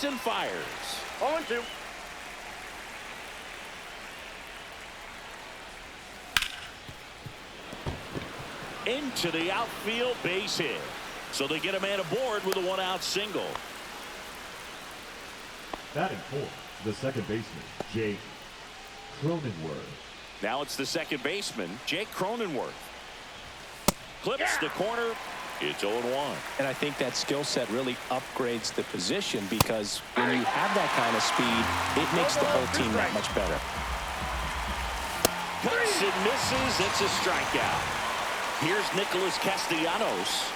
and fires. 0-2. Into the outfield, base hit. So they get a man aboard with a one-out single. Batting fourth, the second baseman, Jake Cronenworth. Now it's the second baseman, Jake Cronenworth. Clips the corner. It's 0-1. And I think that skill set really upgrades the position, because when you have that kind of speed, it makes the whole team that much better. Cuts and misses. It's a strikeout. Here's Nicholas Castellanos.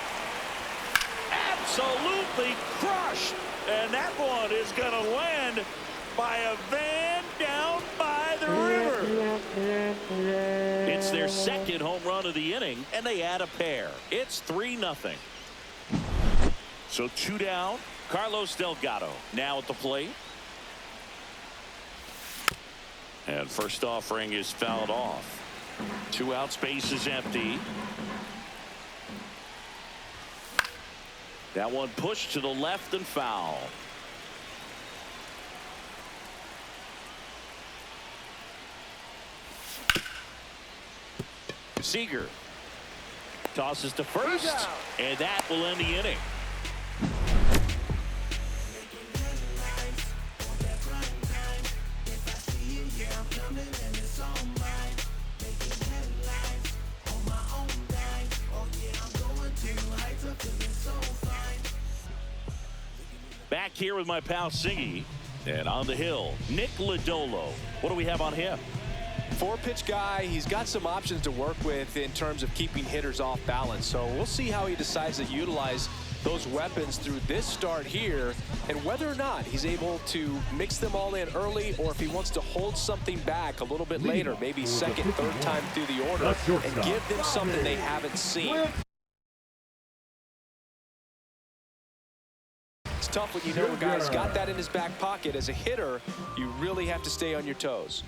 Absolutely crushed. And that one is going to land by a van down by the river. It's their second home run of the inning, and they add a pair. It's 3-0. So 2 down. Carlos Delgado now at the plate. And first offering is fouled off. 2 outs, base is empty. That one pushed to the left and foul. Seager tosses to first, and that will end the inning. Back here with my pal Singy, and on the hill, Nick Lodolo. What do we have on him? 4-pitch guy. He's got some options to work with in terms of keeping hitters off balance. So we'll see how he decides to utilize those weapons through this start here, and whether or not he's able to mix them all in early, or if he wants to hold something back a little bit later, maybe second, third time through the order, and give them something they haven't seen. It's tough when you know a guy's got that in his back pocket. As a hitter, you really have to stay on your toes.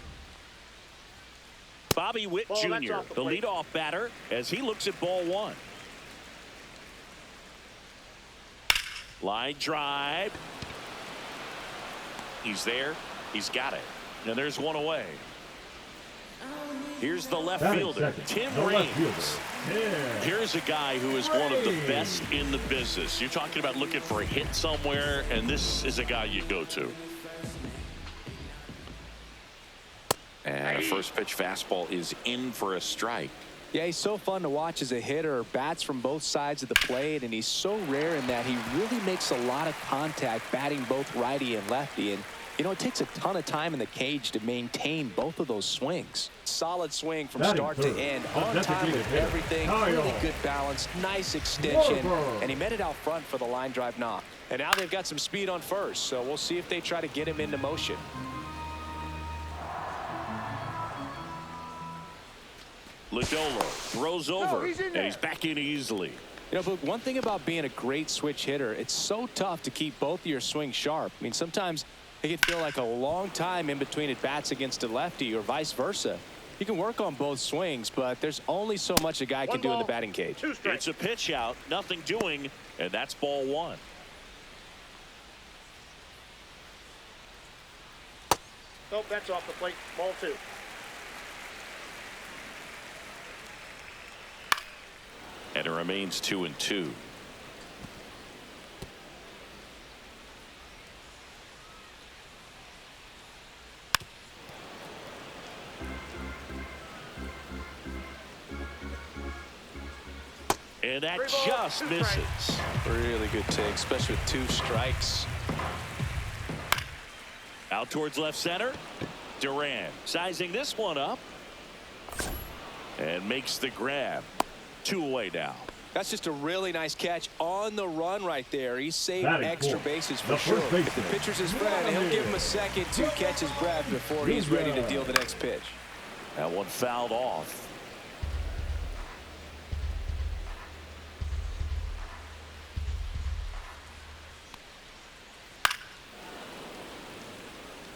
Bobby Witt Jr., the leadoff batter, as he looks at ball 1. Line drive. He's there. He's got it. And there's one away. Here's the left fielder, Tim Raines. Here's a guy who is one of the best in the business. You're talking about looking for a hit somewhere, and this is a guy you go to. And a first pitch fastball is in for a strike. Yeah, he's so fun to watch as a hitter. Bats from both sides of the plate, and he's so rare in that he really makes a lot of contact batting both righty and lefty. And you know, it takes a ton of time in the cage to maintain both of those swings. Solid swing from start to end, on time with everything, really good balance, nice extension, and he met it out front for the line drive knock. And now they've got some speed on first, so we'll see if they try to get him into motion. Lodolo throws over, and he's back in easily. You know, but one thing about being a great switch hitter, it's so tough to keep both of your swings sharp. I mean, sometimes it can feel like a long time in between at bats against a lefty or vice versa. You can work on both swings, but there's only so much a guy can do in the batting cage. It's a pitch out, nothing doing, and that's ball 1. Nope, that's off the plate. Ball 2. And it remains 2-2. And that just misses. Really good take, especially with 2 strikes. Out towards left center. Duran sizing this one up. And makes the grab. 2 away now. That's just a really nice catch on the run right there. He saved extra bases for sure. If the pitcher's his friend, he'll give him a second to catch his breath before he's ready to deal the next pitch. That one fouled off.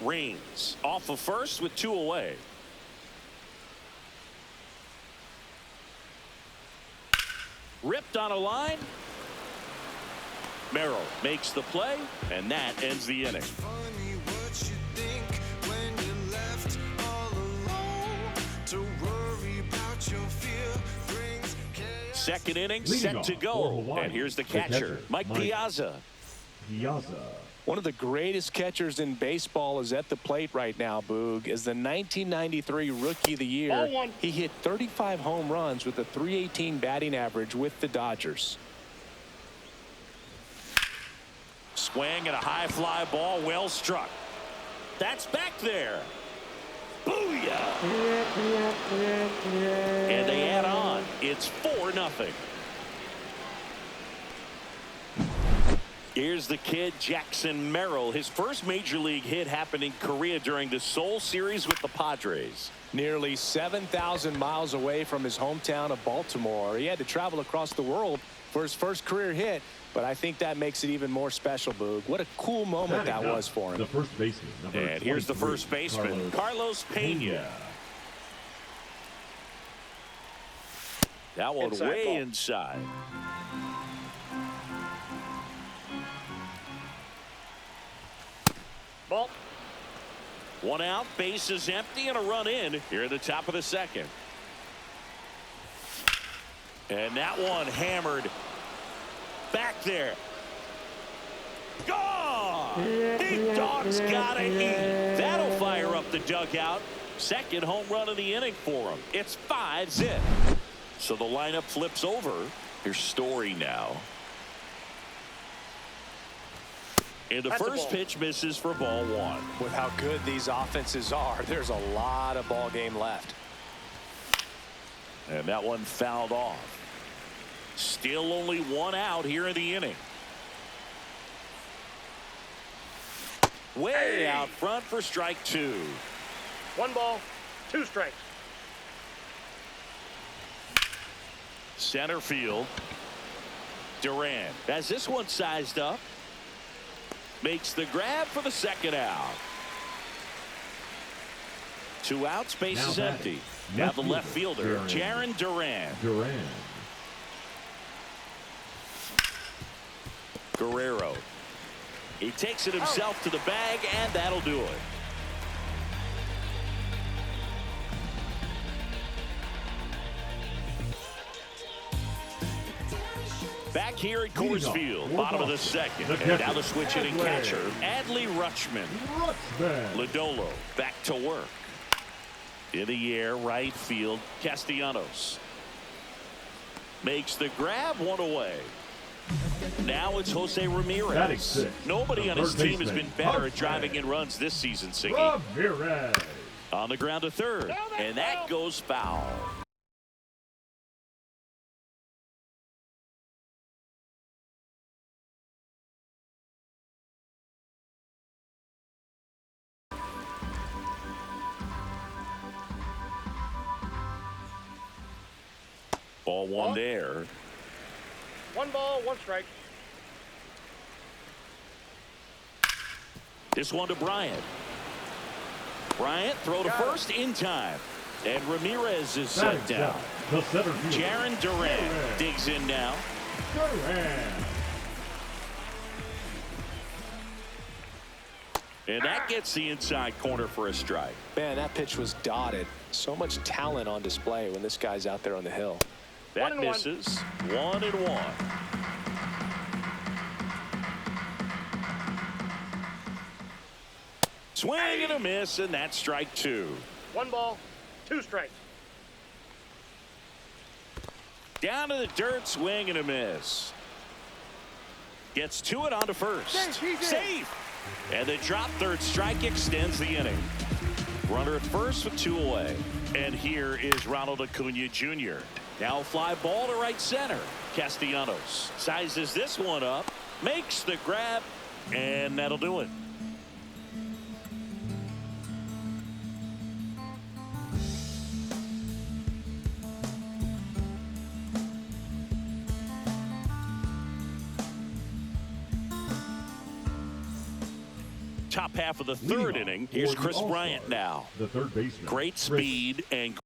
Raines off of first with 2 away. Ripped on a line. Merrill makes the play, and that ends the inning. Second inning set to go. And here's the catcher, Mike Piazza. One of the greatest catchers in baseball is at the plate right now, Boog. As the 1993 Rookie of the Year, he hit 35 home runs with a .318 batting average with the Dodgers. Swing and a high fly ball, well struck. That's back there. Booyah! And they add on. It's 4-0. Here's the kid, Jackson Merrill. His first major league hit happened in Korea during the Seoul series with the Padres. Nearly 7,000 miles away from his hometown of Baltimore. He had to travel across the world for his first career hit, but I think that makes it even more special, Boog. What a cool moment that was for him. The first baseman. And here's the first baseman, Carlos Pena. That one way inside. Ball. One out, base is empty, and a run in here at the top of the second. And that one hammered back there. Gone! Big Dog's gotta eat. That'll fire up the dugout. Second home run of the inning for him. It's 5-0. So the lineup flips over. Here's Story now. And the first pitch misses for ball one. With how good these offenses are, there's a lot of ball game left. And that one fouled off. Still only one out here in the inning. Way out front for strike two. 1 ball, 2 strikes. Center field. Duran has this one sized up. Makes the grab for the second out. 2 outs, base is empty. Now the left fielder, Jarren Duran. Guerrero. He takes it himself to the bag, and that'll do it. Back here at Coors Field, bottom of the second. And now the switch hitting catcher, Adley Rutschman. Lodolo back to work. In the air, right field, Castellanos. Makes the grab, one away. Now it's Jose Ramirez. Nobody on his team has been better at driving in runs this season, Siggy. On the ground to third, and that goes foul. Ball one there. 1 ball, 1 strike. This one to Bryant. Bryant throw to first in time. And Ramirez is set down. Jarren Duran digs in now. And that gets the inside corner for a strike. Man, that pitch was dotted. So much talent on display when this guy's out there on the hill. That misses. 1-1. Swing and a miss, and that's strike two. 1 ball, 2 strikes. Down to the dirt, swing and a miss. Gets to it onto first. Safe. And the drop third strike extends the inning. Runner at first with 2 away. And here is Ronald Acuna Jr. Now a fly ball to right center. Castellanos sizes this one up, makes the grab, and that'll do it. Top half of the third inning. Here's Chris Bryant now. The third baseman. Great speed and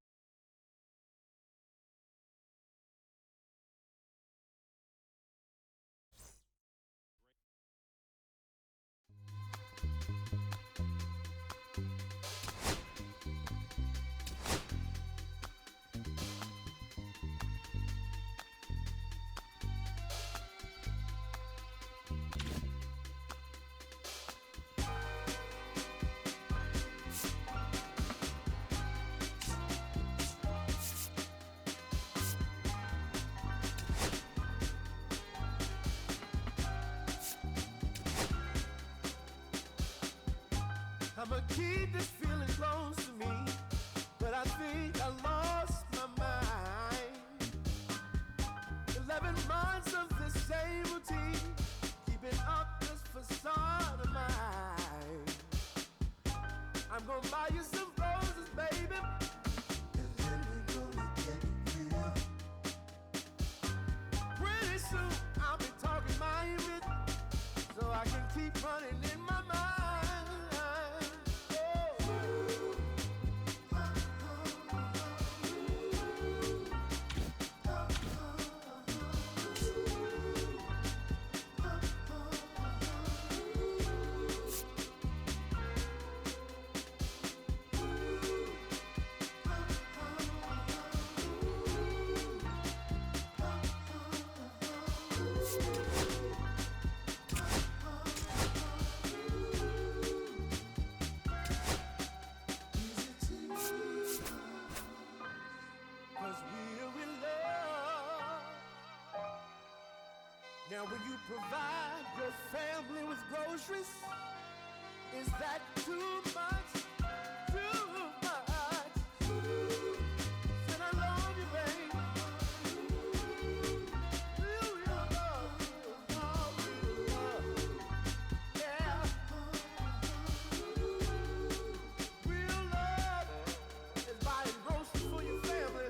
I'ma keep this feeling close to me, but I think I lost my mind. 11 months of the same routine, keeping up this facade of mine. I'm gonna buy you some roses, baby, and then we're gonna get real. Pretty soon I'll be talking my image, so I can keep running in my mind. Now will you provide your family with groceries? Is that too much? Too much? Said I love you, babe. Real love, yeah. Real love is buying groceries for your family.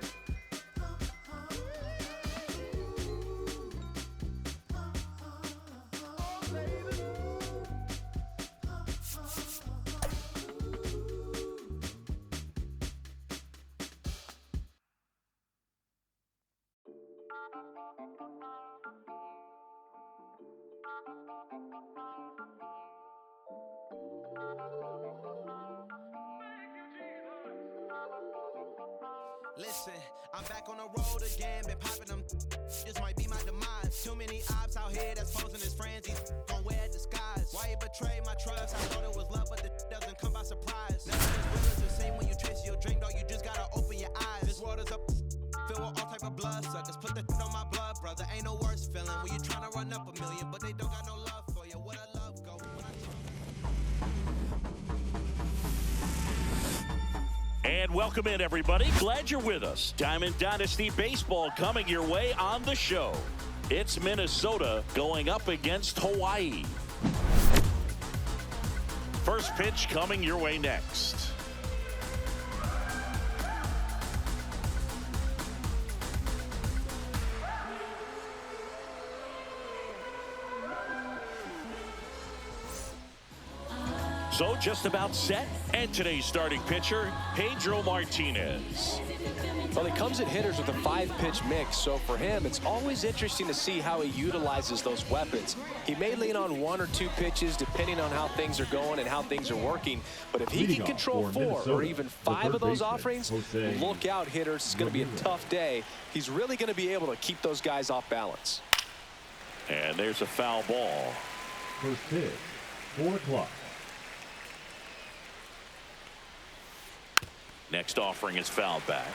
Listen, I'm back on the road again, been popping them. This might be my demise. Too many ops out here that's posing as friends. These gon' wear disguise. Why you betray my trust? I thought it was love, but the doesn't come by surprise. Nothing is real as the same when you twist your drink, dog. You just gotta open your eyes. This world is up, filled with all type of blood suckers. Put the on my blood, brother. Ain't no worse feeling when you tryna run up a million, but they don't got no love for you. Where the love go? And welcome in, everybody. Glad you're with us. Diamond Dynasty Baseball coming your way on the show. It's Minnesota going up against Hawaii. First pitch coming your way next. So just about set, and today's starting pitcher, Pedro Martinez. Well, he comes at hitters with a 5-pitch mix, so for him, it's always interesting to see how he utilizes those weapons. He may lean on 1 or 2 pitches depending on how things are going and how things are working, but if he can control 4 or even 5 of those offerings, look out, hitters. It's going to be a tough day. He's really going to be able to keep those guys off balance. And there's a foul ball. First pitch, 4 o'clock. Next offering is fouled back.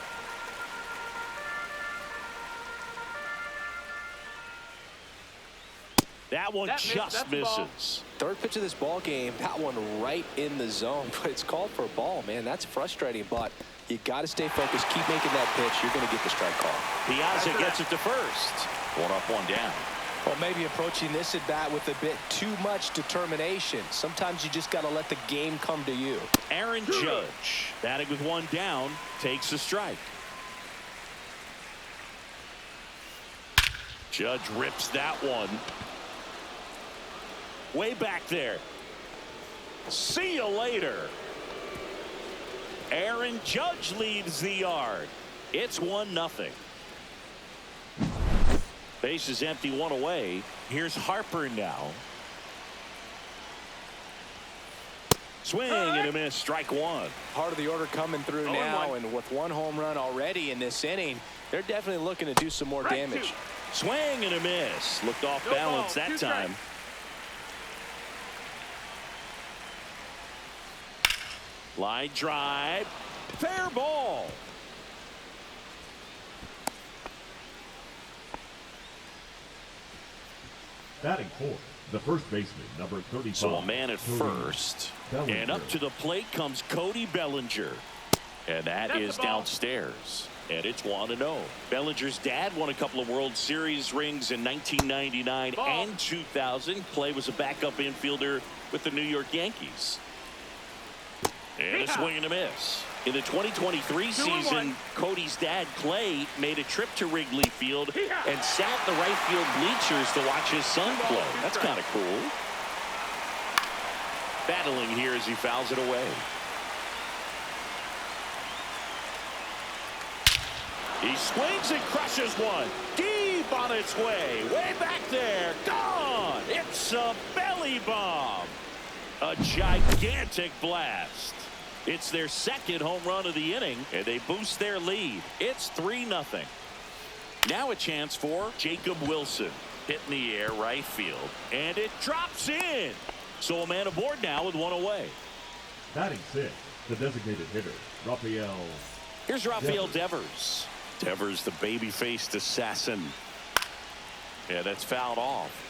That one just misses. Third pitch of this ball game, that one right in the zone, but it's called for a ball, man. That's frustrating, but you got to stay focused. Keep making that pitch. You're going to get the strike call. Piazza gets it to first. 1 up, 1 down. Well, maybe approaching this at bat with a bit too much determination. Sometimes you just got to let the game come to you. Aaron Judge, batting with 1 down, takes a strike. Judge rips that one. Way back there. See you later. Aaron Judge leads the yard. It's 1-0. Base is empty, 1 away. Here's Harper now. Swing and a miss, strike 1. Part of the order coming through now, and with 1 home run already in this inning, they're definitely looking to do some more damage. Swing and a miss. Looked off balance that time. Line drive. Fair ball. Batting fourth, the first baseman, number 35. So a man at first. Bellinger. And up to the plate comes Cody Bellinger. And that is downstairs. And it's 1-0. Bellinger's dad won a couple of World Series rings in 1999 and 2000. Clay was a backup infielder with the New York Yankees. And a swing and a miss. In the 2023 season, Cody's dad, Clay, made a trip to Wrigley Field and sat in the right field bleachers to watch his son play. That's kind of cool. Battling here as he fouls it away. He swings and crushes one. Deep on its way. Way back there. Gone. It's a belly bomb. A gigantic blast. It's their second home run of the inning, and they boost their lead. It's 3-0. Now a chance for Jacob Wilson. Hit in the air, right field. And it drops in. So a man aboard now with one away. Batting 6, the designated hitter, Rafael. Here's Rafael Devers. Devers, the baby-faced assassin. Yeah, that's fouled off.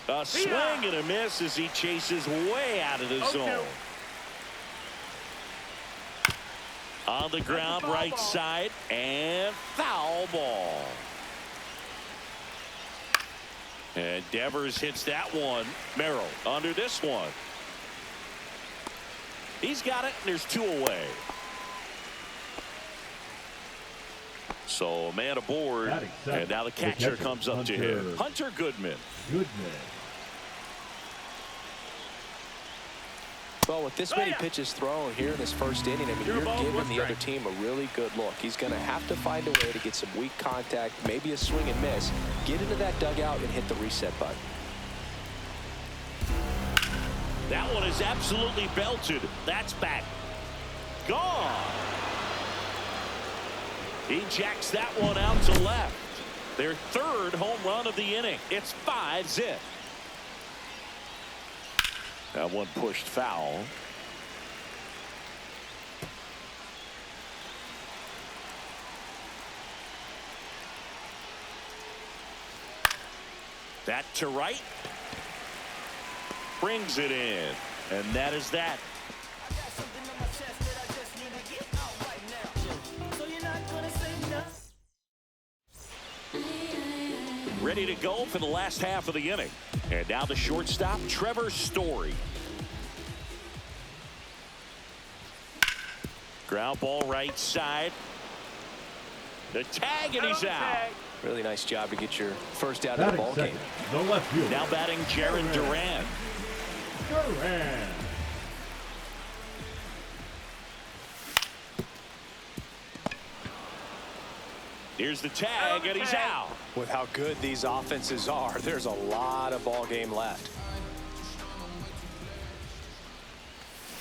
A swing and a miss as he chases way out of the zone. On the ground, right side, and foul ball. And Devers hits that one. Merrill under this one. He's got it, and there's 2 away. So a man aboard, and now the catcher comes up to him. Hunter Goodman. Well, with this many pitches thrown here in this first inning, I mean, you're giving the other team a really good look. He's going to have to find a way to get some weak contact, maybe a swing and miss, get into that dugout and hit the reset button. That one is absolutely belted. That's back. Gone. He jacks that one out to left. Their third home run of the inning. It's 5-0. That one pushed foul. That to right. Brings it in. And that is that. Ready to go for the last half of the inning. And now the shortstop, Trevor Story. Ground ball right side. The tag, and he's out. Really nice job to get your first out of the ball game. The left fielder. Now batting Jaron Duran. Here's the tag, and he's out. With how good these offenses are, there's a lot of ball game left.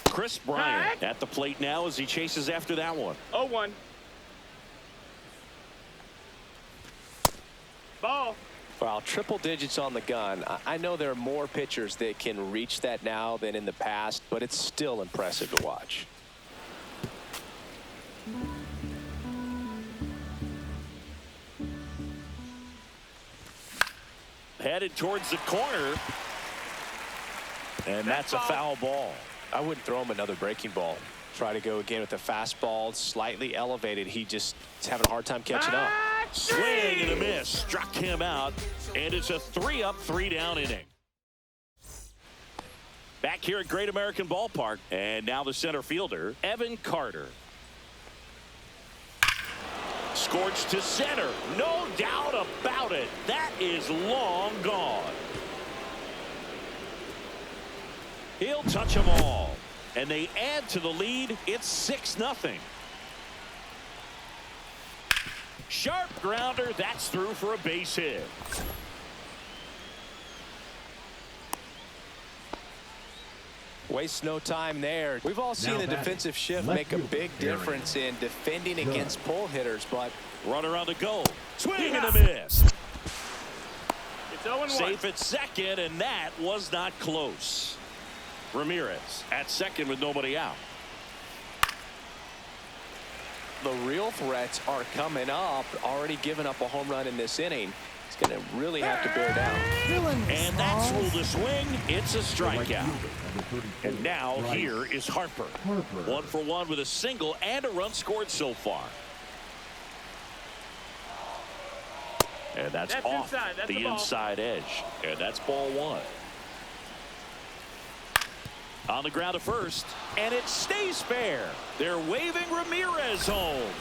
Chris Bryant at the plate now as he chases after that one. 0-1. Ball. Well, triple digits on the gun. I know there are more pitchers that can reach that now than in the past, but it's still impressive to watch. Headed towards the corner. And that's a foul ball. I wouldn't throw him another breaking ball. Try to go again with the fastball, slightly elevated. He just is having a hard time catching up. Swing and a miss. Struck him out. And it's a 3-up, 3-down inning. Back here at Great American Ballpark. And now the center fielder, Evan Carter. Scorched to center. No doubt about it. That is long gone. He'll touch them all. And they add to the lead. It's 6-0. Sharp grounder. That's through for a base hit. Waste no time there. We've all seen the defensive shift make a big difference in defending against pull hitters, but runner on the goal. Swing and a miss. It's 0-1. Safe at second, and that was not close. Ramirez at second with nobody out. the real threats are coming up. Already given up a home run in this inning. He's going to really have to bear down. And that's ruled a swing. It's a The right strikeout. fielder, number 34, And now Bryce here is Harper. Harper. 1 for 1 with a single and a run scored so far. And that's off inside. That's the the ball. inside edge. And that's ball 1. On the ground to first. And it stays fair. They're waving Ramirez home.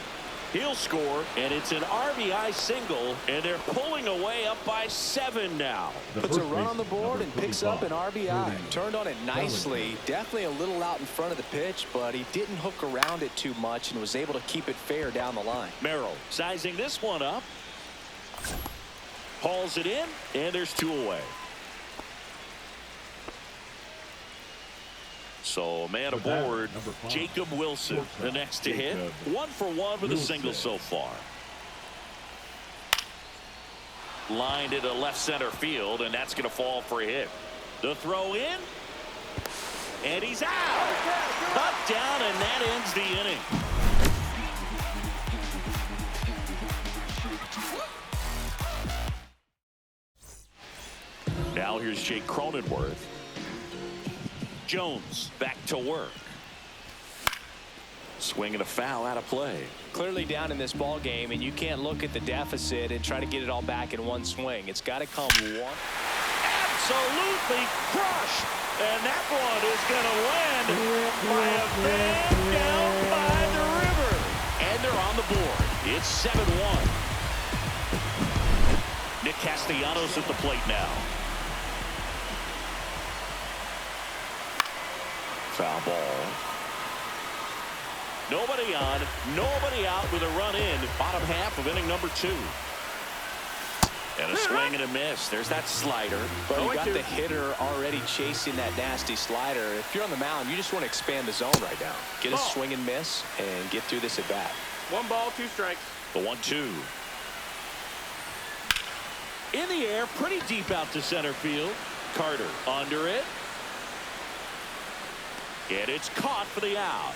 He'll score, and it's an RBI single, and they're pulling away up by 7 now. Puts a run on the board and picks up an RBI. Turned on it nicely. Definitely a little out in front of the pitch, but he didn't hook around it too much and was able to keep it fair down the line. Merrill sizing this one up. Hauls it in, and there's 2 away. So a man aboard, Jacob Wilson, the next to hit. 1 for 1 with a single so far. Lined into left center field, and that's going to fall for a hit. The throw in, and he's out. Cut down, and that ends the inning. Now here's Jake Cronenworth. Jones back to work. Swinging a foul out of play. Clearly down in this ball game, and you can't look at the deficit and try to get it all back in one swing. It's got to come one. Absolutely crushed. And that one is going to land by a fan down by the river. And they're on the board. It's 7-1. Nick Castellanos at the plate now. Foul ball. Nobody on, nobody out with a run in. Bottom half of inning number 2. And a swing and a miss. There's that slider. But you got the hitter already chasing that nasty slider. If you're on the mound, you just want to expand the zone right now. Get a swing and miss and get through this at bat. 1 ball, 2 strikes. The 1-2. In the air, pretty deep out to center field. Carter under it. And it's caught for the out.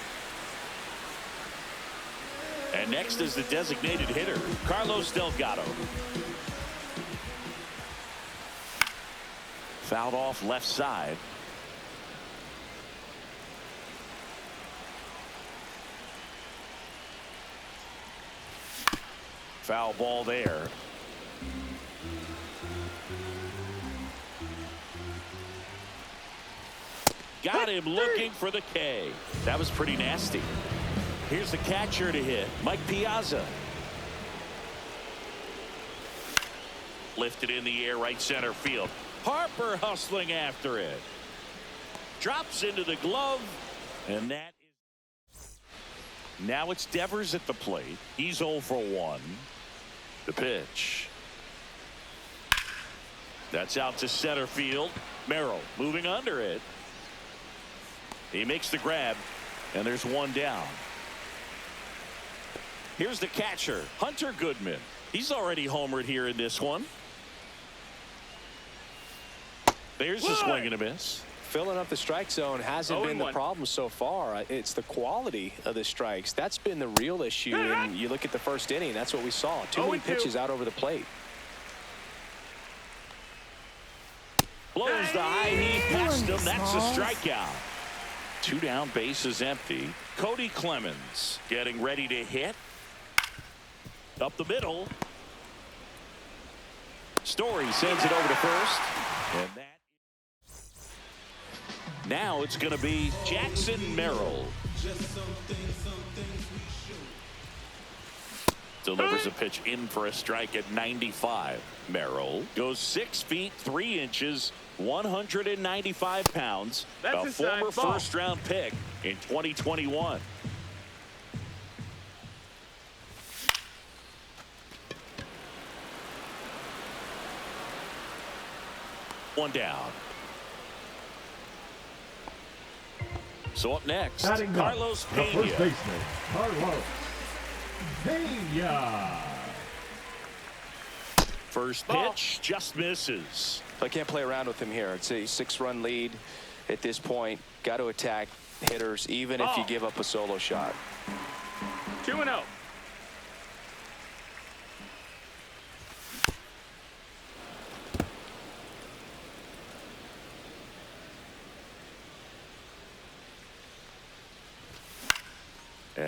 And next is the designated hitter, Carlos Delgado. Fouled off left side. Foul ball there. Got him looking for the K. That was pretty nasty. Here's the catcher to hit, Mike Piazza. Lifted in the air, right center field. Harper hustling after it. Drops into the glove, and that is. Now it's Devers at the plate. He's 0 for 1. The pitch. That's out to center field. Merrill moving under it. He makes the grab, and there's 1 down. Here's the catcher, Hunter Goodman. He's already homered here in this one. There's the swing and a miss. Filling up the strike zone hasn't been the problem so far. It's the quality of the strikes. That's been the real issue. And you look at the first inning, that's what we saw. Too many pitches out over the plate. Blows the high knee past him. That's a strikeout. 2 down, bases empty. Cody Clemens getting ready to hit. Up the middle. Story sends it over to first. And that. Now it's going to be Jackson Merrill. Delivers a pitch in for a strike at 95. Merrill goes 6 feet 3 inches, 195 pounds. That's a former first-round pick in 2021. One down. So up next, Carlos the Pena. first baseman, Carlos Pena. First pitch just misses. I can't play around with him here. It's a 6-run lead at this point. Got to attack hitters, even if you give up a solo shot. 2-0.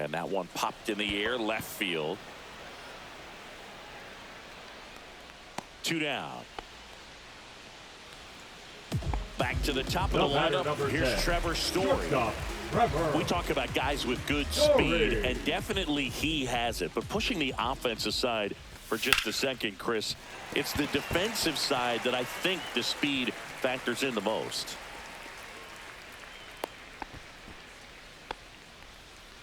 And that one popped in the air left field. 2 down. Back to the top of the lineup. Here's 10. Trevor Story. We talk about guys with good speed, and definitely he has it. But pushing the offense aside for just a second, Chris, it's the defensive side that I think the speed factors in the most.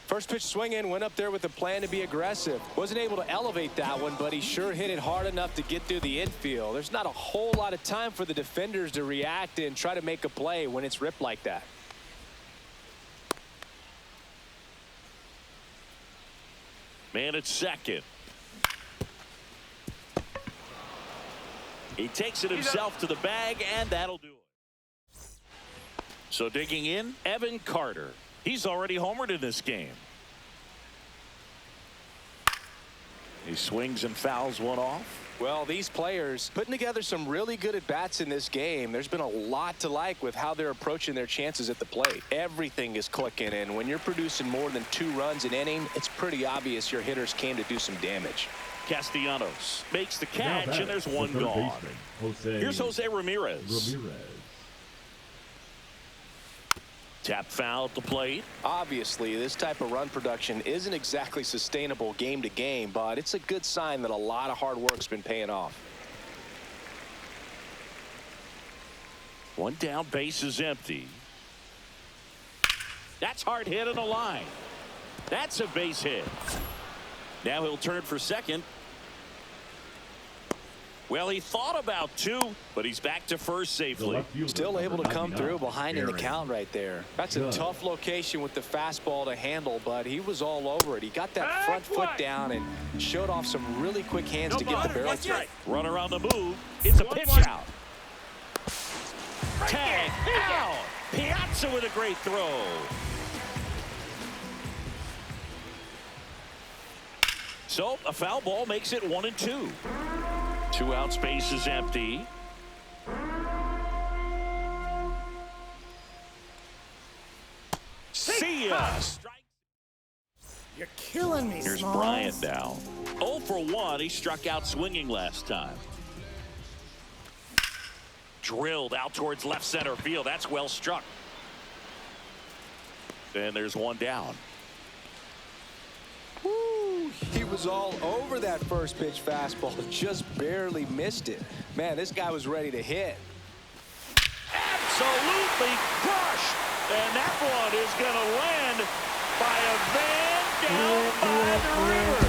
First pitch swinging, went up there with a plan to be aggressive. Wasn't able to elevate that one, but he sure hit it hard enough to get through the infield. There's not a whole lot of time for the defenders to react and try to make a play when it's ripped like that. Man at second. He takes it himself to the bag, and that'll do it. So digging in, Evan Carter. He's already homered in this game. He swings and fouls one off. Well, these players putting together some really good at-bats in this game. There's been a lot to like with how they're approaching their chances at the plate. Everything is clicking, and when you're producing more than 2 runs an inning, it's pretty obvious your hitters came to do some damage. Castellanos makes the catch, and there's one gone. Here's Jose Ramirez. Tap foul at the plate. Obviously, this type of run production isn't exactly sustainable game to game, but it's a good sign that a lot of hard work's been paying off. One down, base is empty. That's hard hit on the line. That's a base hit. Now he'll turn for second. Well, he thought about 2, but he's back to first safely. Still able to come through behind in the count right there. That's a tough location with the fastball to handle, but he was all over it. He got that front foot down and showed off some really quick hands to get the barrel through. Runner on the move. It's a pitch out. Tag out. Piazza with a great throw. So a foul ball makes it 1-2. 2 out, space is empty. See ya. You're killing me, Here's Smalls. Bryant now. 0 for 1. He struck out swinging last time. Drilled out towards left center field. That's well struck. And there's one down. Woo, he was all over that first pitch fastball, just barely missed it. Man, this guy was ready to hit. Absolutely crushed. And that one is going to land by a van down by the river.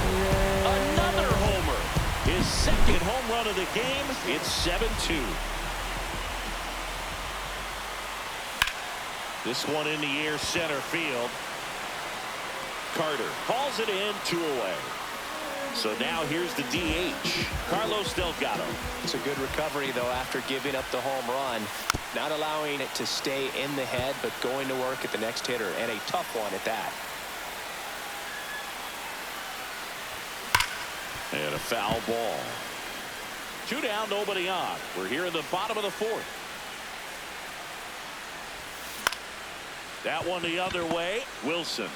Another homer. His second home run of the game. It's 7-2. This one in the air center field. Carter calls it in, 2 away. So now here's the DH, Carlos Delgado. It's a good recovery, though, after giving up the home run. Not allowing it to stay in the head, but going to work at the next hitter, and a tough one at that. And a foul ball. 2 down, nobody on. We're here in the bottom of the 4th. That one the other way. Wilson.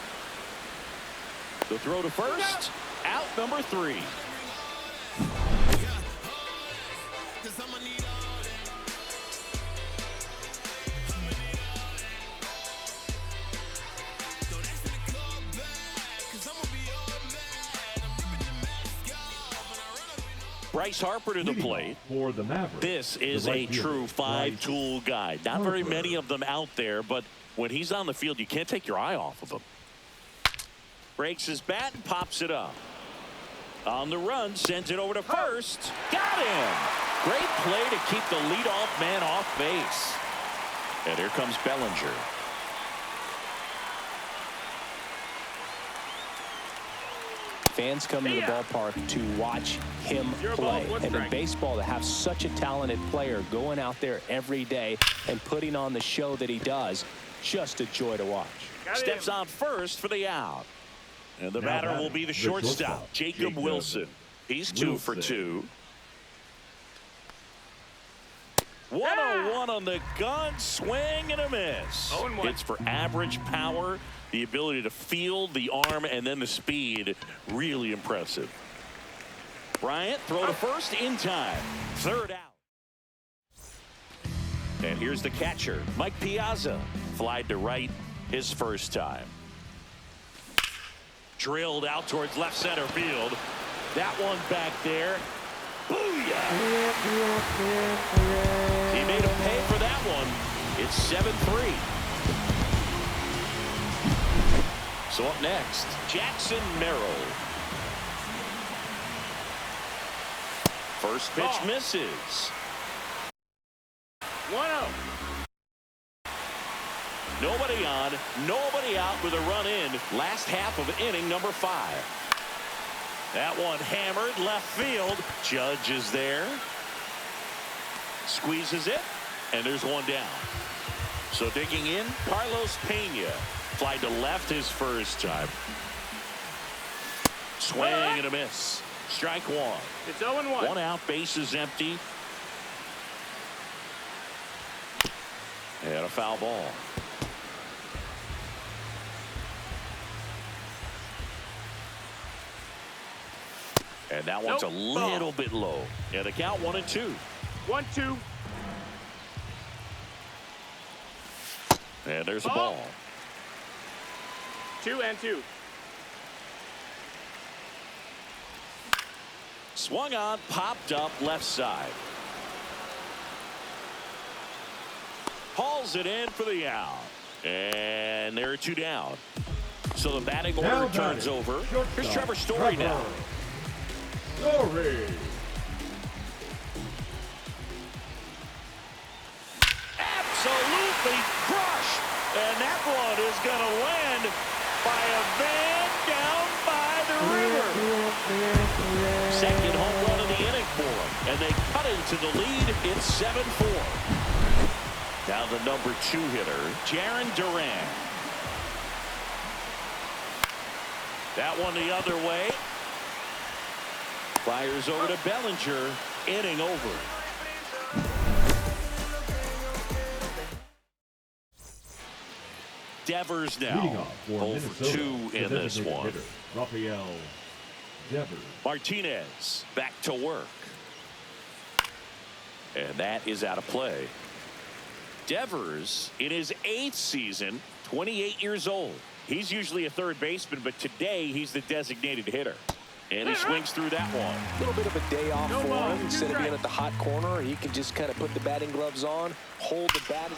The throw to first. Out number 3. Bryce Harper to the plate. For the Mavericks, This is a true 5-tool guy. Not very many of them out there, but when he's on the field, you can't take your eye off of him. Breaks his bat and pops it up. On the run, sends it over to first. Got him! Great play to keep the leadoff man off base. And here comes Bellinger. Fans come to the ballpark to watch him play. And in baseball, to have such a talented player going out there every day and putting on the show that he does, just a joy to watch. Steps on first for the out. And the batter will be the shortstop, Jacob Wilson. He's 2 for 2. 101 on the gun, swing and a miss. 0-1. It's for average power, the ability to field the arm, and then the speed. Really impressive. Bryant, throw to first in time. Third out. And here's the catcher, Mike Piazza. Flied to right his first time. Drilled out towards left center field. That one back there. Booyah! He made him pay for that one. It's 7-3. So up next, Jackson Merrill. First pitch misses. 1-0. Nobody on, nobody out with a run in. Last half of inning number 5. That one hammered left field. Judge is there. Squeezes it, and there's one down. So digging in, Carlos Pena. Fly to left his first time. Swing and a miss. Strike one. It's 0-1. One out, bases empty. And a foul ball. And that one's a little bit low. And the count 1-2. 1-2. And there's a ball. 2-2. Swung on, popped up left side. Hauls it in for the out. And there are 2 down. So the batting order turns over. Here's Trevor Story now. Story. Absolutely crushed. And that one is going to land by a van down by the river. Second home run of the inning for them. And they cut into the lead. It's 7-4. Now the number 2 hitter, Jarren Duran. That one the other way. Fires over to Bellinger. Inning over. Devers now. 0-2 in this one. Hitter, Rafael Devers. Martinez back to work. And that is out of play. Devers in his 8th season, 28 years old. He's usually a third baseman, but today he's the designated hitter. And he swings through that one. A little bit of a day off for him. Instead of being at the hot corner, he can just kind of put the batting gloves on, hold the bat.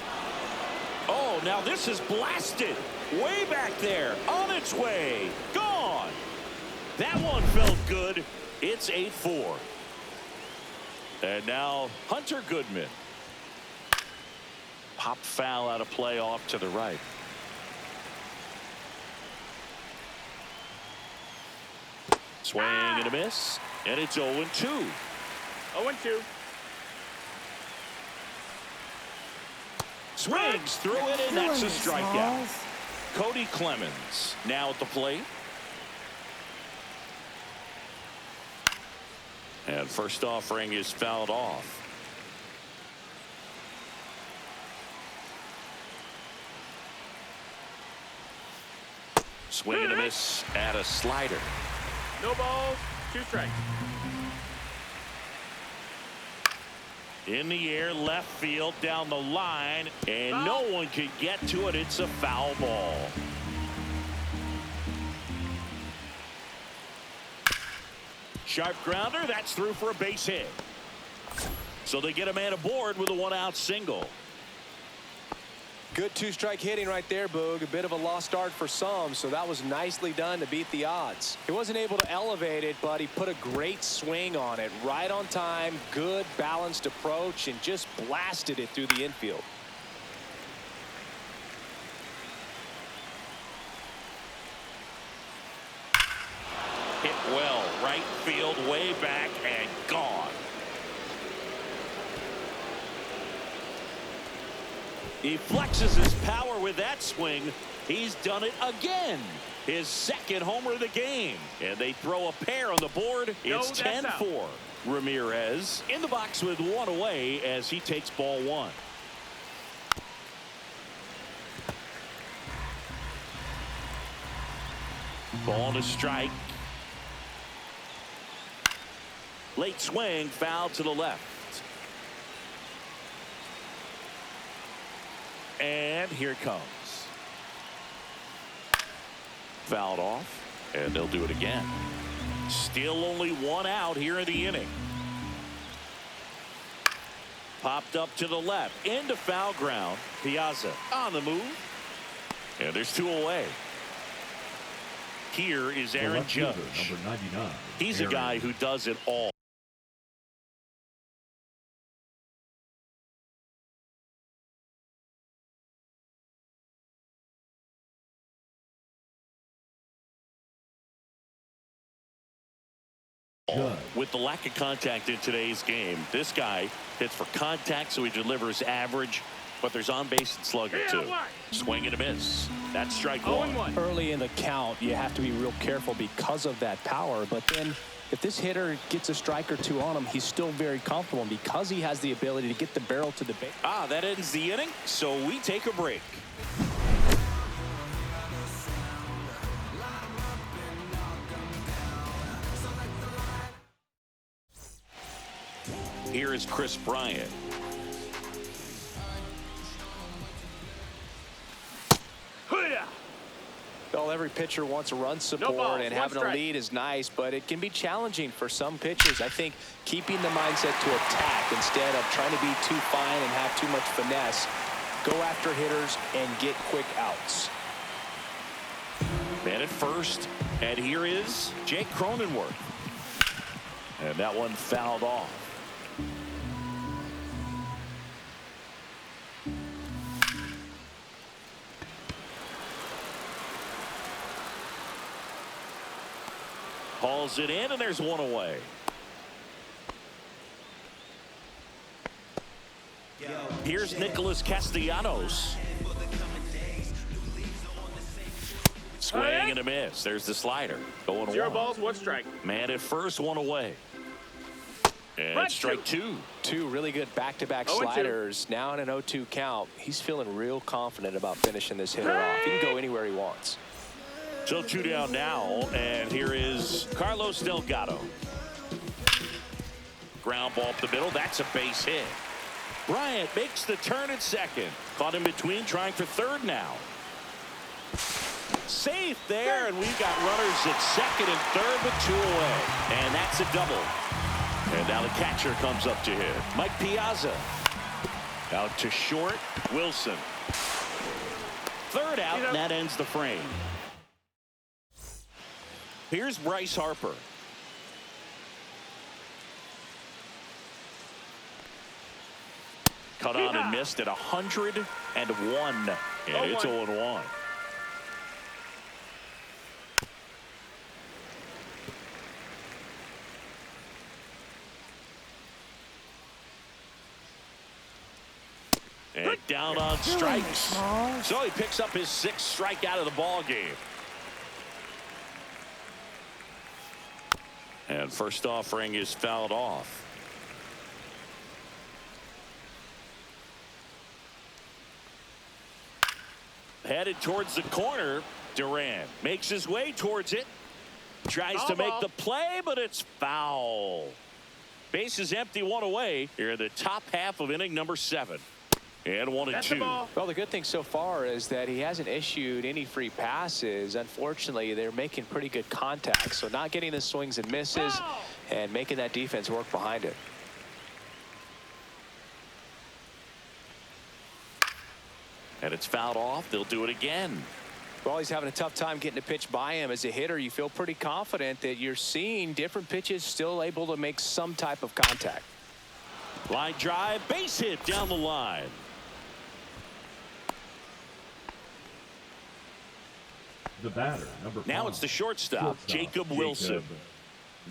Oh, now this is blasted. Way back there. On its way. Gone. That one felt good. It's 8-4. And now Hunter Goodman. Pop foul out of play off to the right. Swing and a miss. And it's 0-2. 0-2. Swings through it, and that's a strikeout. Cody Clemens now at the plate. And first offering is fouled off. Swing and a miss at a slider. No balls, 2 strikes. In the air, left field, down the line, and no one could get to it. It's a foul ball. Sharp grounder, that's through for a base hit. So they get a man aboard with a 1-out single. Good 2-strike hitting right there, Boog. A bit of a lost start for some, so that was nicely done to beat the odds. He wasn't able to elevate it, but he put a great swing on it. Right on time, good balanced approach, and just blasted it through the infield. Hit well, right field, way back, and gone. He flexes his power with that swing. He's done it again. His second homer of the game. And they throw a pair on the board. It's 10-4. Ramirez in the box with one away as he takes ball one. Ball to strike. Late swing, foul to the left. And here it comes. Fouled off, and they'll do it again. Still only one out here in the inning. Popped up to the left, into foul ground. Piazza on the move, and there's two away. Here is Aaron Judge. Number 99. He's a guy who does it all. With the lack of contact in today's game, this guy hits for contact, so he delivers average, but there's on base and slugging too. Swing and a miss. That's strike one. Early in the count, you have to be real careful because of that power, but then if this hitter gets a strike or two on him, he's still very comfortable, and because he has the ability to get the barrel to the base. That ends the inning, so we take a break. Here is Chris Bryant. Well, every pitcher wants a run support, and having a lead is nice, but it can be challenging for some pitchers. I think keeping the mindset to attack instead of trying to be too fine and have too much finesse, go after hitters and get quick outs. Man at first, and here is Jake Cronenworth. And that one fouled off. Hauls it in, and there's one away. Here's Nicholas Castellanos. Swing and a miss. There's the slider. Going 0 one. balls, 1 strike. Man at first, one away. And strike two. Two really good back-to-back sliders. Now in an 0-2 count. He's feeling real confident about finishing this hitter off. He can go anywhere he wants. So 2 down now, and here is Carlos Delgado. Ground ball up the middle. That's a base hit. Bryant makes the turn at second. Caught in between, trying for third now. Safe there, and we've got runners at second and third with 2 away. And that's a double. And now the catcher comes up to hit. Mike Piazza. Out to short. Wilson. Third out, and that ends the frame. Here's Bryce Harper. Cut on and missed at 101. And it's 0-1. And down on strikes. So he picks up his 6th strikeout of the ball game. And first offering is fouled off. Headed towards the corner. Duran makes his way towards it. Tries to make the play, but it's foul. Base is empty, 1 away. Here in the top half of inning number 7. And 1-2. Well, the good thing so far is that he hasn't issued any free passes. Unfortunately, they're making pretty good contact. So not getting the swings and misses and making that defense work behind it. And it's fouled off. They'll do it again. Well, he's having a tough time getting a pitch by him. As a hitter, you feel pretty confident that you're seeing different pitches still able to make some type of contact. Line drive, base hit down the line. The batter, number 5. Now it's the shortstop, Jacob Wilson.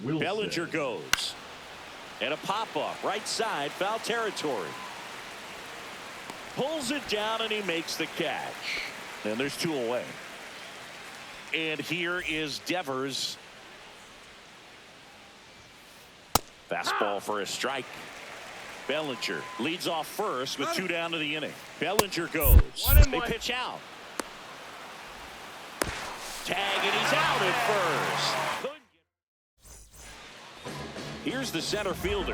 Bellinger goes. And a pop-up, right side, foul territory. Pulls it down, and he makes the catch. And there's 2 away. And here is Devers. Fastball for a strike. Bellinger leads off first with 2 down to the inning. Bellinger goes. 1-1. They pitch out. Tag, and he's out at first. Here's the center fielder.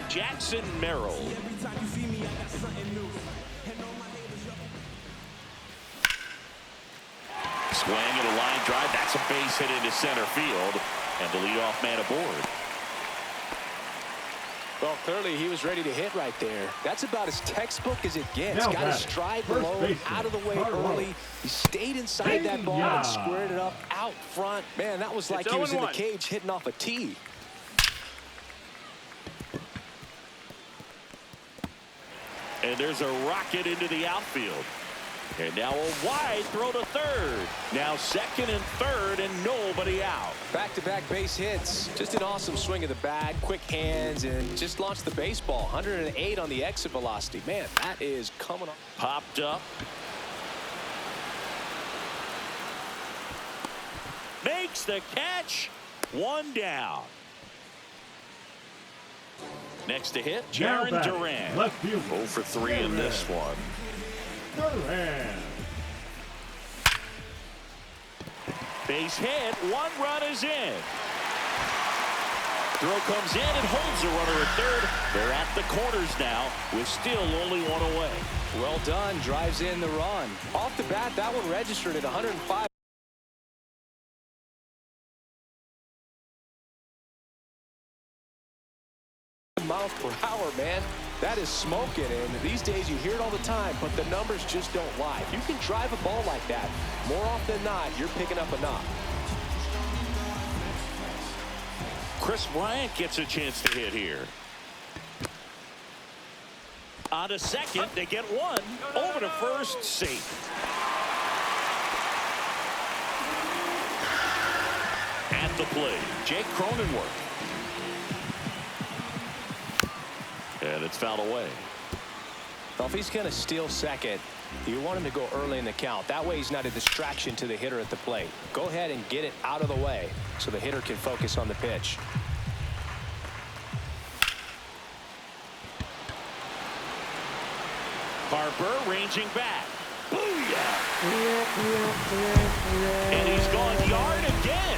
Jackson Merrill. Swing and a line drive. That's a base hit into center field. And the leadoff man aboard. Well, clearly he was ready to hit right there. That's about as textbook as it gets. Now Got his batting, stride first low, baseman, out of the way Carlo. early. He stayed inside that ball Yeah. and squared it up out front. Man, that was like It's he was in the 0-1. cage hitting off a tee. And there's a rocket into the outfield. And now a wide throw to third. Now second and third and nobody out. Back-to-back base hits. Just an awesome swing of the bat, quick hands, and just launched the baseball. 108 on the exit velocity. Man, that is coming up. Popped up. Makes the catch. 1 down. Next to hit, Now Jaron batting, Duran. left fielder, 0 for 3 in this one. Duran. Base hit, 1 run is in. Throw comes in and holds the runner at third. They're at the corners now with still only 1 away. Well done. Drives in the run. Off the bat, that one registered at 105. Miles per hour, man. That is smoking, and these days you hear it all the time, but the numbers just don't lie. If you can drive a ball like that, more often than not, you're picking up a knock. Chris Bryant gets a chance to hit here. On to second, they get 1. Over to first, safe. At the plate, Jake Cronenworth. And it's fouled away. Well, if he's going to steal second, you want him to go early in the count. That way he's not a distraction to the hitter at the plate. Go ahead and get it out of the way so the hitter can focus on the pitch. Harper ranging back. Booyah! And he's gone yard again.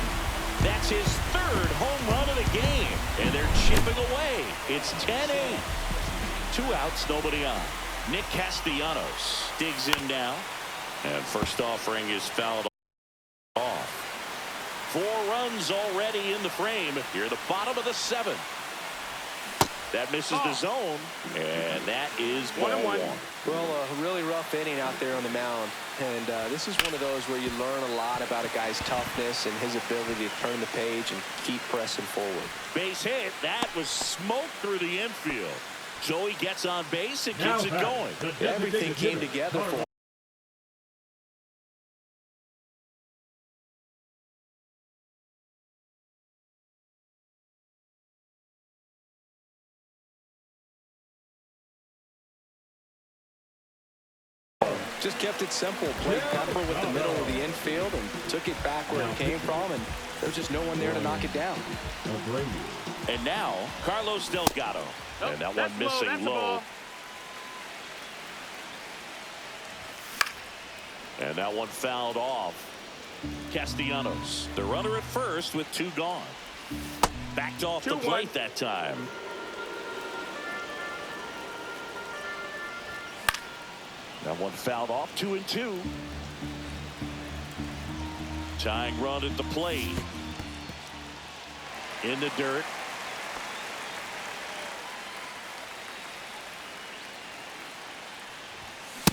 That's his 3rd home run of the game. And they're chipping away. It's 10-8. 2 outs, nobody on. Nick Castellanos digs in now. And first offering is fouled off. 4 runs already in the frame. Here at the bottom of the 7th. That misses the zone. And that is 1-1. Well, a really rough inning out there on the mound. And this is one of those where you learn a lot about a guy's toughness and his ability to turn the page and keep pressing forward. Base hit. That was smoke through the infield. Joey gets on base and keeps it going. Everything came together for him. Just kept it simple. Played Pepper with the middle of the infield and took it back where it came from, and there's just no one there to knock it down. And now, Carlos Delgado. And that one missing low. And that one fouled off. Castellanos, the runner at first with 2 gone. Backed off the plate that time. That one fouled off. 2-2. Tying run at the plate. In the dirt.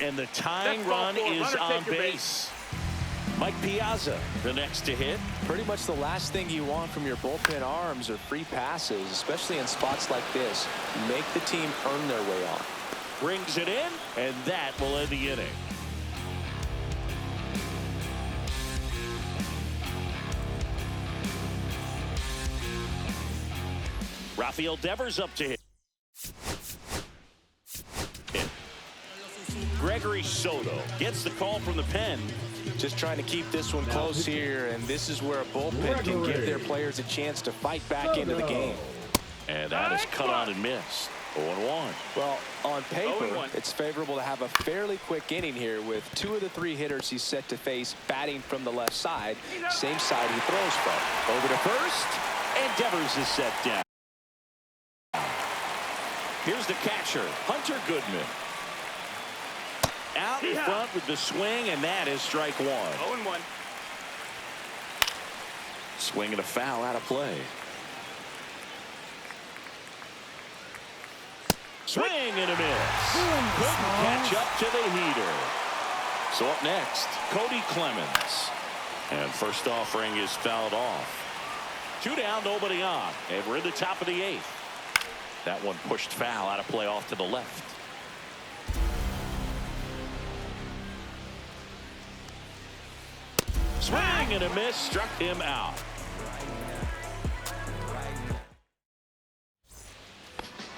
And the tying run is on base. Mike Piazza, the next to hit. Pretty much the last thing you want from your bullpen arms are free passes, especially in spots like this. Make the team earn their way on. Brings it in, and that will end the inning. Rafael Devers up to hit. Gregory Soto gets the call from the pen. Just trying to keep this one close here, and this is where a bullpen can give their players a chance to fight back into the game. And that is cut on and missed. 0-1. Well, on paper, 0-1. it's favorable to have a fairly quick inning here with 2 of the 3 hitters he's set to face batting from the left side, same side he throws from. Over to first, and Devers is set down. Here's the catcher, Hunter Goodman. Out in front with the swing, and that is strike 1. 0-1. Swing and a foul out of play. Swing and a miss. Couldn't catch up to the heater. So up next, Cody Clemens. And first offering is fouled off. 2 down, nobody on. And we're in the top of the 8th. That one pushed foul out of play off to the left. Swing and a miss, struck him out.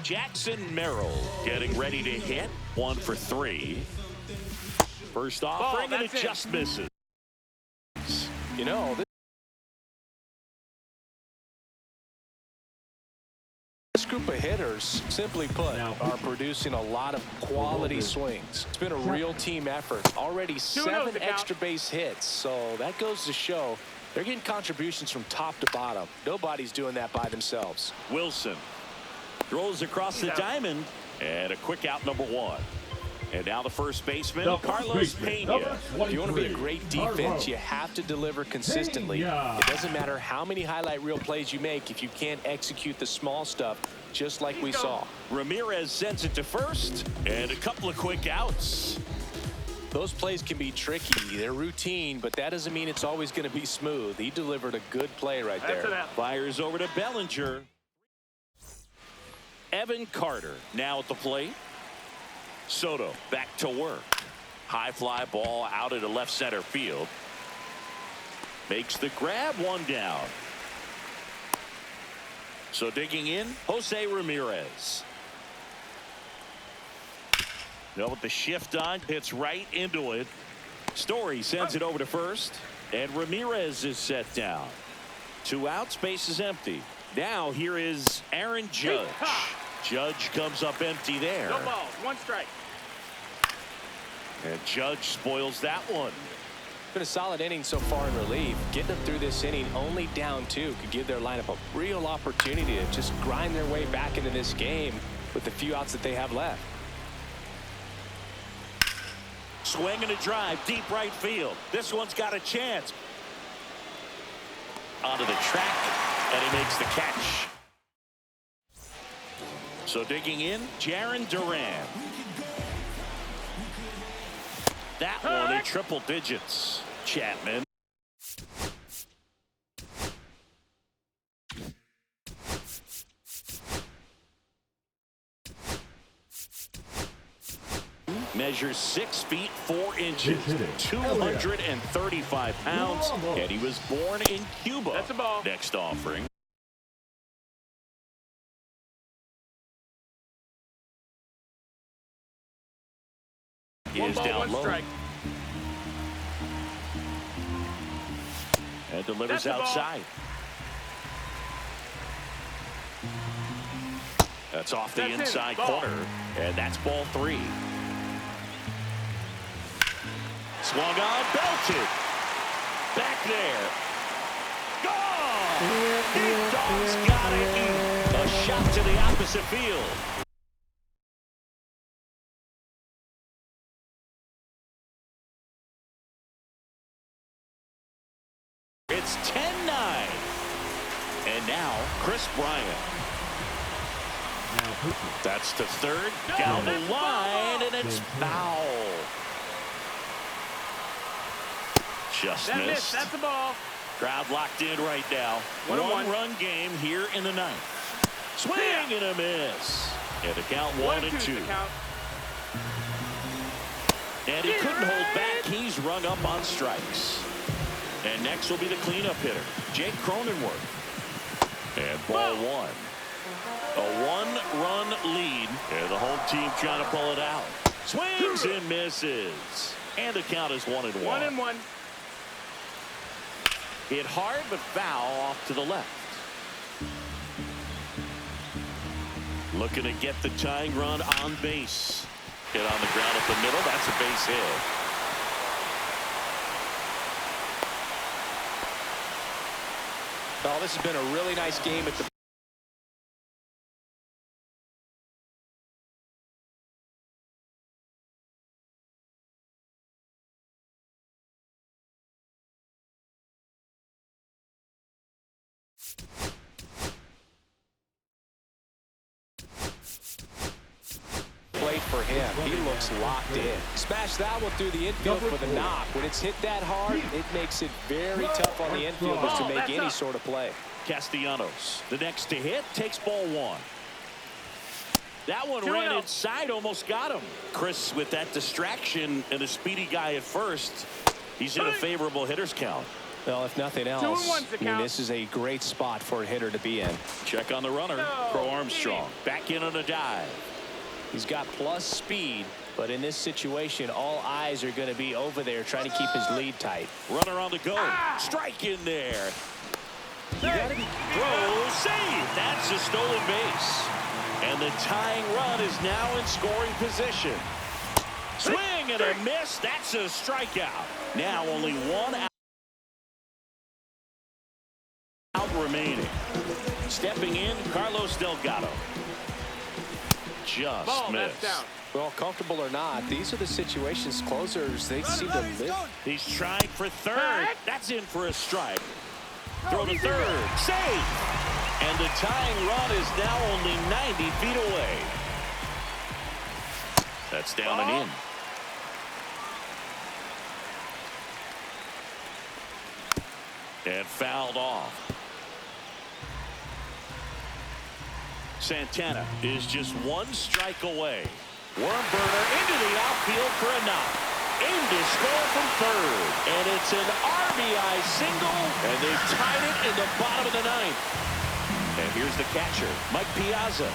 Jackson Merrill getting ready to hit. 1 for 3. First offering, and it just misses. You know, this group of hitters, simply put, are producing a lot of quality swings. It's been a real team effort. Already 7 extra base hits, so that goes to show they're getting contributions from top to bottom. Nobody's doing that by themselves. Wilson throws across the diamond, and a quick out, number 1. And now the first baseman, Carlos Pena. If you want to be a great defense, you have to deliver consistently. It doesn't matter how many highlight reel plays you make if you can't execute the small stuff, just like we saw. Ramirez sends it to first, and a couple of quick outs. Those plays can be tricky. They're routine, but that doesn't mean it's always going to be smooth. He delivered a good play right there. Fires over to Bellinger. Evan Carter now at the plate. Soto back to work. High fly ball out into left center field. Makes the grab, 1 down. So digging in, Jose Ramirez. Now with the shift on, hits right into it. Story sends it over to first, and Ramirez is set down. 2 outs, base is empty. Now here is Aaron Judge. Judge comes up empty there. No balls, 1 strike. And Judge spoils that one. Been a solid inning so far in relief. Getting them through this inning only down 2 could give their lineup a real opportunity to just grind their way back into this game with the few outs that they have left. Swing and a drive, deep right field. This one's got a chance. Onto the track, and he makes the catch. So digging in, Jarren Duran. That one in triple digits. Chapman. Measures 6 feet 4 inches, 235 pounds, and he was born in Cuba. That's a ball. Next offering. Is down low. Strike. And delivers outside. That's off the inside corner. And that's ball 3. Swung on, belted. Back there. Gone! Big Dog's got it. A shot to the opposite field. It's 10-9. And now, Chris Bryant. That's to third. Down the line, and it's foul. Just missed. That's the ball. Crowd locked in right now. 1-run game here in the 9th. Swing and a miss. And the count 1-2. And he couldn't hold back. He's rung up on strikes. And next will be the cleanup hitter, Jake Cronenworth. And ball 1. A one-run lead. And the home team trying to pull it out. Swings and misses. And the count is 1-1. 1-1. Hit hard, but foul off to the left. Looking to get the tying run on base. Hit on the ground up the middle. That's a base hit. Well, this has been a really nice game at the plate for him. He looks locked in. Smash that one through the infield for the knock. When it's hit that hard, it makes it very tough on the infielders to make any sort of play. Castellanos, the next to hit, takes ball one. That one ran inside, almost got him. Chris, with that distraction and a speedy guy at first, he's in a favorable hitter's count. Well, if nothing else, I mean, this is a great spot for a hitter to be in. Check on the runner. Pro Armstrong back in on a dive. He's got plus speed, but in this situation, all eyes are going to be over there trying to keep his lead tight. Runner on the go. Strike in there. You gotta be throw, save. That's a stolen base. And the tying run is now in scoring position. Swing and a miss. That's a strikeout. Now only one out remaining. Stepping in, Carlos Delgado. Just missed. Well, comfortable or not, these are the situations closers, they seem to live. He's trying for third. That's in for a strike. Throw to third. Save. And the tying run is now only 90 feet away. That's down and in. And fouled off. Santana is just one strike away. Worm burner into the outfield for a knock. Aim to score from third. And it's an RBI single. And they've tied it in the bottom of the ninth. And here's the catcher, Mike Piazza.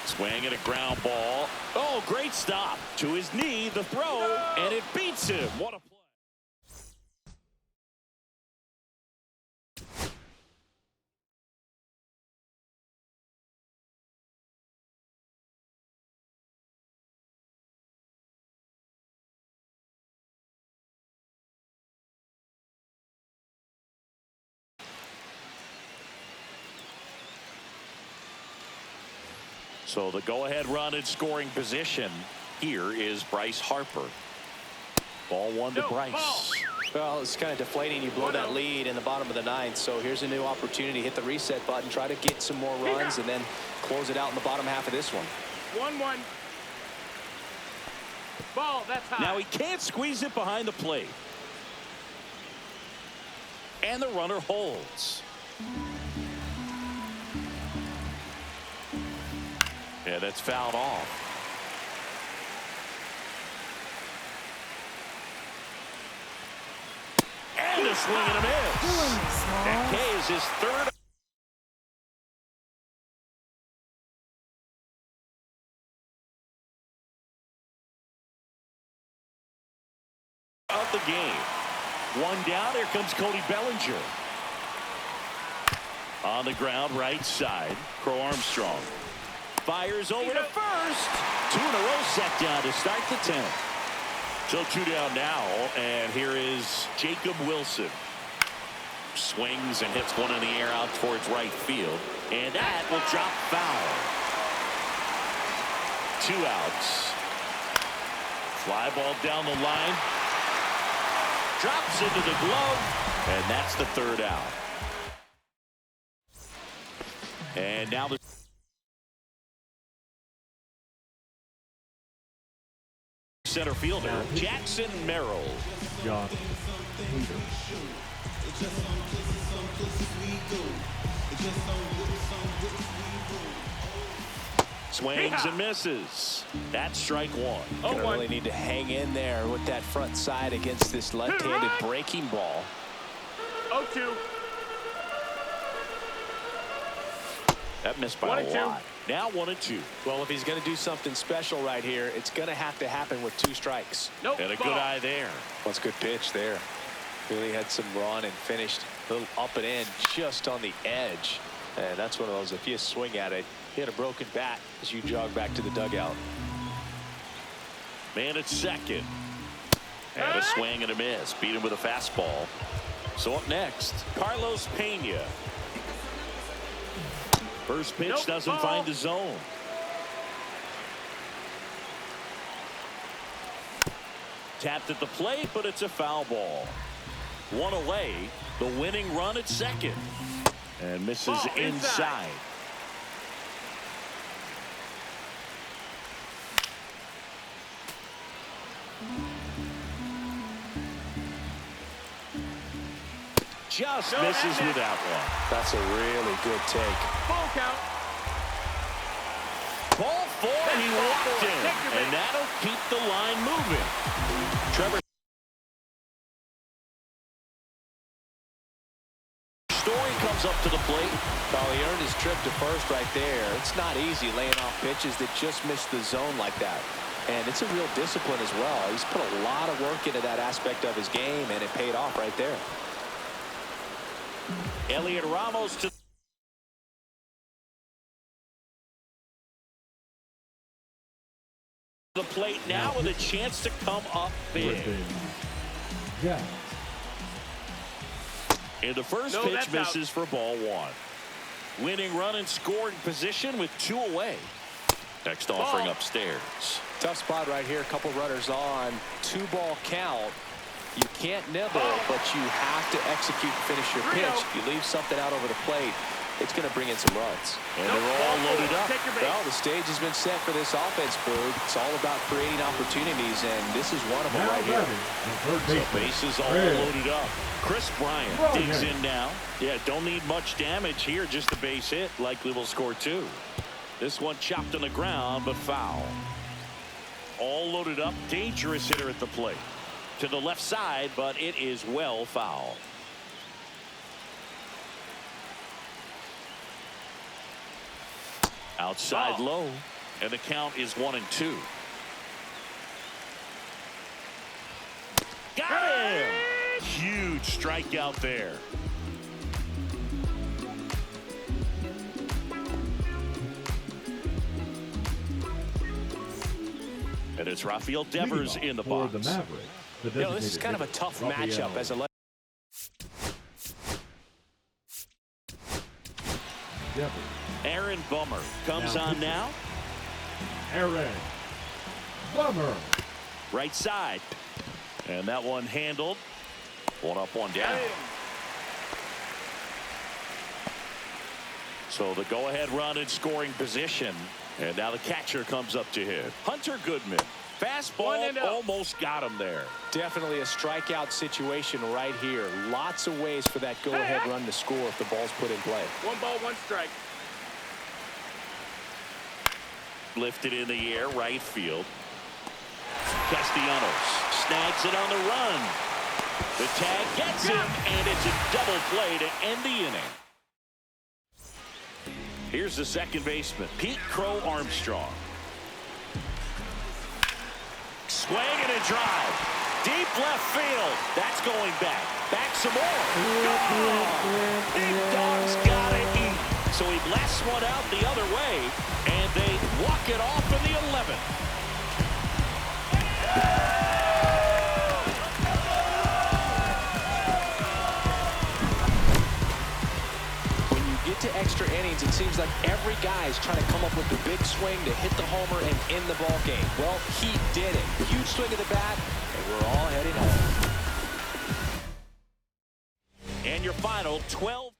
Swing and a ground ball. Oh, great stop. To his knee, the throw, and it beats him. What a play. So the go-ahead run in scoring position here is Bryce Harper. Ball one to Bryce. Well, it's kind of deflating. You blow that lead in the bottom of the ninth. So here's a new opportunity. Hit the reset button, try to get some more runs, and then close it out in the bottom half of this one. 1-1. Ball, that's high. Now he can't squeeze it behind the plate. And the runner holds. Yeah, that's fouled off. And a swing and a miss. And Kay is his third of the game. One down. Here comes Cody Bellinger. On the ground, right side. Crow Armstrong. Fires over to first. 2 in a row set down to start the 10th. So 2 down now, and here is Jacob Wilson. Swings and hits one in the air out towards right field. And that will drop foul. 2 outs. Fly ball down the line. Drops into the glove, and that's the 3rd out. And now the center fielder, Jackson Merrill. John Swings and misses. That's strike one. Gonna really need to hang in there with that front side against this left-handed breaking ball. 0-2. That missed by a lot. Now 1-2. Well, if he's going to do something special right here, it's going to have to happen with 2 strikes. Nope. And a good eye there. Well, it's a good pitch there. Really had some run and finished a little up and in just on the edge. And that's one of those, if you swing at it, hit a broken bat as you jog back to the dugout. Man at second. And a swing and a miss. Beat him with a fastball. So up next, Carlos Pena. First pitch doesn't find the zone. Tapped at the plate, but it's a foul ball. One away. The winning run at second. And misses inside. Just misses with that one. That's a really good take. Full count. Ball 4, he walked in, and that'll keep the line moving. Trevor Story comes up to the plate. Well, he earned his trip to first right there. It's not easy laying off pitches that just miss the zone like that. And it's a real discipline as well. He's put a lot of work into that aspect of his game, and it paid off right there. Elliot Ramos to the plate now with a chance to come up big. Yeah. And the first pitch misses for ball 1. Winning run in scoring position with 2 away. Next offering upstairs. Tough spot right here. A couple runners on. 2-ball count. You can't nibble, but you have to execute and finish your pitch. If you leave something out over the plate, it's going to bring in some runs. And they're all loaded up. Well, the stage has been set for this offense, Boog. It's all about creating opportunities, and this is one of them right here. So bases all loaded up. Chris Bryant digs in now. Yeah, don't need much damage here. Just a base hit. Likely will score 2. This one chopped on the ground, but foul. All loaded up. Dangerous hitter at the plate. To the left side, but it is well foul. Outside low, and the count is 1-2. Got him! Huge strikeout there. And it's Rafael Devers in the box. For the Mavericks. This is kind of a tough matchup as a Aaron Bummer comes on now. Aaron Bummer. Right side. And that one handled. 1 up, 1 down. So the go-ahead run in scoring position. And now the catcher comes up to him. Hunter Goodman. Fastball almost got him there. Definitely a strikeout situation right here. Lots of ways for that go-ahead run to score if the ball's put in play. 1 ball, 1 strike. Lifted in the air, right field. Castellanos snags it on the run. The tag gets him, and it's a double play to end the inning. Here's the second baseman, Pete Crow Armstrong. Swing and a drive. Deep left field. That's going back. Back some more. Big Dog's got to eat. So he blasts one out the other way, and they walk it off in the 11th. When you get to extra innings, it seems like every guy is trying to come up with the big swing to hit the homer and end the ball game. Well, he did it. Huge swing of the bat, and we're all heading home. And your final 12.